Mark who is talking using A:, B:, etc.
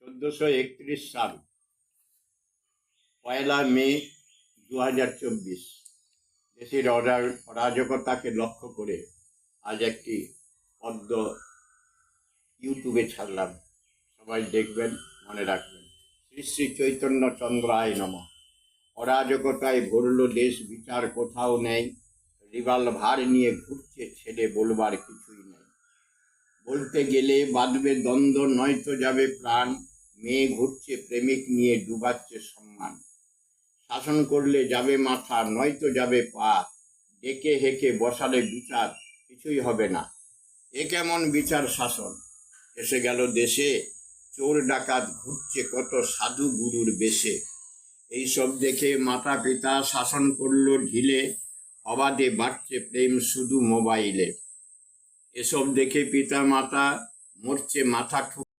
A: 1431 সাল 1 মে 2024 দেশের অরাজকতাকে লক্ষ্য করে আজ একটি পদ্য ইউটিউবে ছাড়লাম। সবাই দেখবেন, মনে রাখবেন। শ্রী শ্রী চৈতন্য চন্দ্রায় নমঃ। অরাজকতায় ভরল দেশ, বিচার কোথাও নেই। রিভলভার নিয়ে ঘুরছে ছেলে, বলবার কিছুই নেই। বলতে গেলে বাঁধবে দ্বন্দ্ব, নয়তো যাবে প্রাণ। মেয়ে ঘুরছে প্রেমিক নিয়ে, ডুবাচ্ছে সম্মান। শাসন করলে যাবে মাথা, নয়তো যাবে পা। ডেকে হেঁকে বসালে বিচার, কিছুই হবে না। এ কেমন বিচার শাসন এসে গেল দেশে। চোর ডাকাত ঘুরছে কত সাধু গুরুর বেশে। এইসব দেখে মাতা পিতা শাসন করলো ঢিলে। অবাধে বাড়ছে প্রেম শুধু মোবাইলে। এসব দেখে পিতা মাতা মরছে মাথা